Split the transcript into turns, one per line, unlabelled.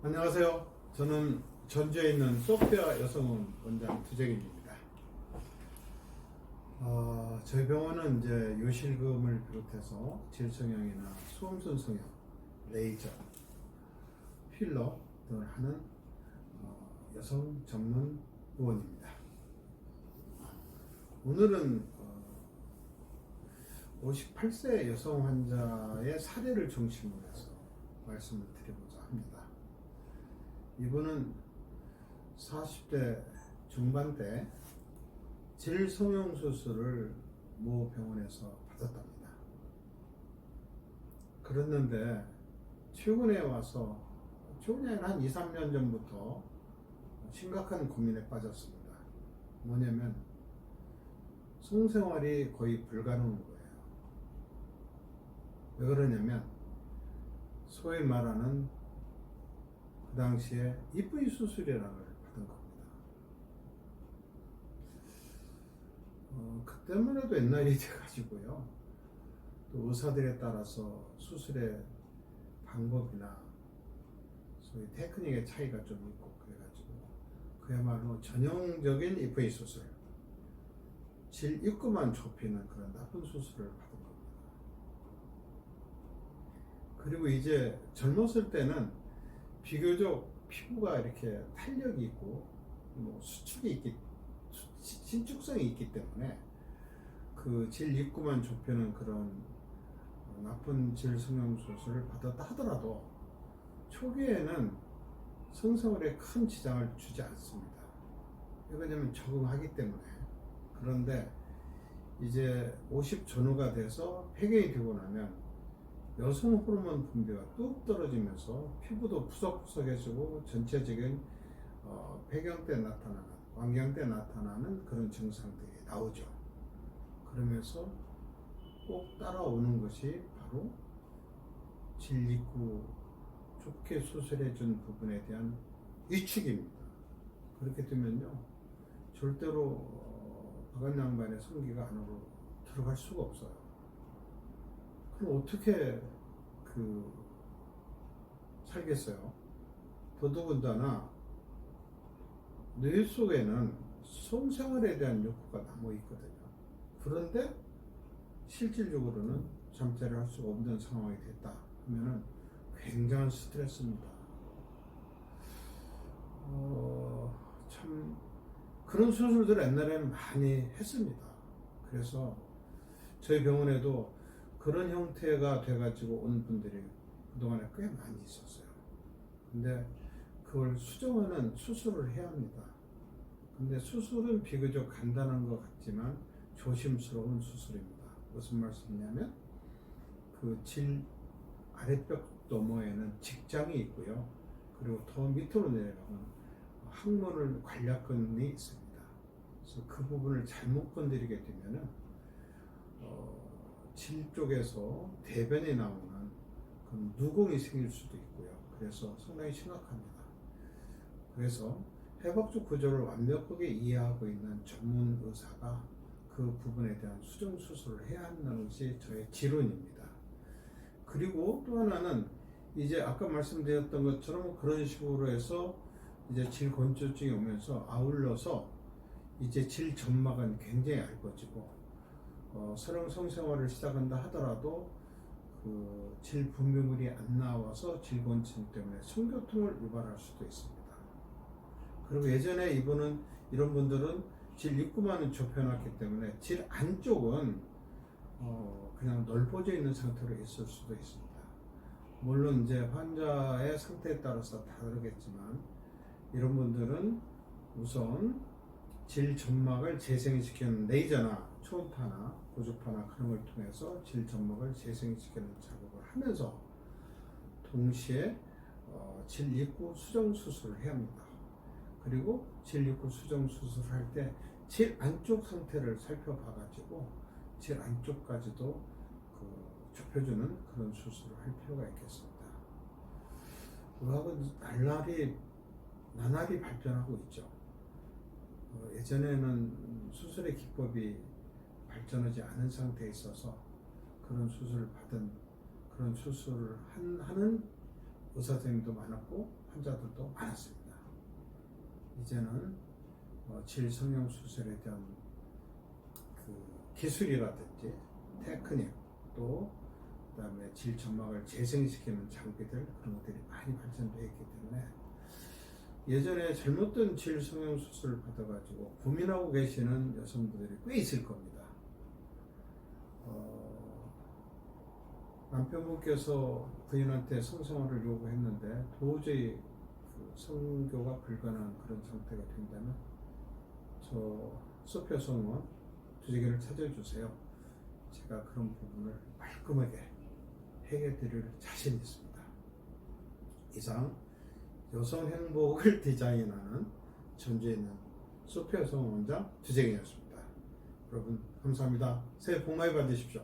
안녕하세요. 저는 전주에 있는 소피아 여성원 원장 두재근입니다. 저희 병원은 이제 요실금을 비롯해서 질성형이나 수험선 성형, 레이저, 필러 등을 하는 여성 전문 의원입니다. 오늘은 58세 여성 환자의 사례를 중심으로 해서 말씀을 드리고자 합니다. 이분은 40대 중반대 질성형 수술을 모 병원에서 받았답니다. 그랬는데 최근에 와서 최근에 한 2, 3년 전부터 심각한 고민에 빠졌습니다. 뭐냐면 성생활이 거의 불가능한 거예요. 왜 그러냐면 소위 말하는 그 당시에 EV 수술이라는 걸 받은 겁니다. 그때만 해도 옛날이 돼가지고요. 또 의사들에 따라서 수술의 방법이나 소위 테크닉의 차이가 좀 있고 그래가지고 그야말로 전형적인 EV 수술, 질 입구만 좁히는 그런 나쁜 수술을 받은 겁니다. 그리고 이제 젊었을 때는 비교적 피부가 이렇게 탄력이 있고 신축성이 있기 때문에 그 질 입구만 좁히는 그런 나쁜 질 성형 수술을 받았다 하더라도 초기에는 성생활에 큰 지장을 주지 않습니다. 왜냐하면 적응하기 때문에. 그런데 이제 50 전후가 돼서 폐경이 되고 나면 여성 호르몬 분비가 뚝 떨어지면서 피부도 푸석푸석해지고 전체적인 폐경 때 나타나는, 완경 때 나타나는 그런 증상들이 나오죠. 그러면서 꼭 따라오는 것이 바로 질 입구 좁게 수술해 준 부분에 대한 위축입니다. 그렇게 되면요 절대로 박은 양반의 성기가 안으로 들어갈 수가 없어요. 그럼 어떻게 살겠어요? 더더군다나 뇌 속에는 성생활에 대한 욕구가 남아 있거든요. 그런데 실질적으로는 잠자리를 할 수가 없는 상황이 됐다 하면은 굉장한 스트레스입니다. 참 그런 수술들을 옛날에는 많이 했습니다. 그래서 저희 병원에도 그런 형태가 돼가지고 온 분들이 그동안에 꽤 많이 있었어요. 근데 그걸 수정하는 수술을 해야 합니다. 근데 수술은 비교적 간단한 것 같지만 조심스러운 수술입니다. 무슨 말씀이냐면 그 질 아랫벽 너머에는 직장이 있고요. 그리고 더 밑으로 내려가면 항문을 관략근이 있습니다. 그래서 그 부분을 잘못 건드리게 되면은 질 쪽에서 대변이 나오는 그런 누공이 생길 수도 있고요. 그래서 상당히 심각합니다. 그래서 해박적 구조를 완벽하게 이해하고 있는 전문 의사가 그 부분에 대한 수정 수술을 해야 한다는 것이 저의 지론입니다. 그리고 또 하나는 이제 아까 말씀드렸던 것처럼 그런 식으로 해서 이제 질 건조증이 오면서 아울러서 이제 질 점막은 굉장히 얇아지고 성생활을 시작한다 하더라도 그 질 분비물이 안 나와서 질곤증 때문에 성교통을 유발할 수도 있습니다. 그리고 예전에 이런 분들은 질 입구만 좁혀놨기 때문에 질 안쪽은 그냥 넓어져 있는 상태로 있을 수도 있습니다. 물론 이제 환자의 상태에 따라서 다르겠지만 이런 분들은 우선 질 점막을 재생시키는 레이저나 초음파나 고주파나 그런 걸 통해서 질 점막을 재생시키는 작업을 하면서 동시에 질 입구 수정 수술을 해야 합니다. 그리고 질 입구 수정 수술을 할 때 질 안쪽 상태를 살펴봐 가지고 질 안쪽까지도 좁혀주는 그런 수술을 할 필요가 있겠습니다. 의학은 나날이 발전하고 있죠. 예전에는 수술의 기법이 발전하지 않은 상태에 있어서 그런 수술을 하는 의사 선생님도 많았고 환자들도 많았습니다. 이제는 질 성형 수술에 대한 그 기술이라든지 테크닉 또 그다음에 질 점막을 재생시키는 장비들 그런 것들이 많이 발전되어 있기 때문에 예전에 잘못된 질 성형 수술을 받아가지고 고민하고 계시는 여성분들이 꽤 있을 겁니다. 남편분께서 부인한테 성생활을 요구했는데 도저히 그 성교가 불가능한 그런 상태가 된다면 저 소피아 성원 두지개를 찾아주세요. 제가 그런 부분을 말끔하게 해결해 드릴 자신 있습니다. 이상 여성 행복을 디자인하는 전주에 있는 소피아 성원 원장 두지개였습니다. 여러분 감사합니다. 새해 복 많이 받으십시오.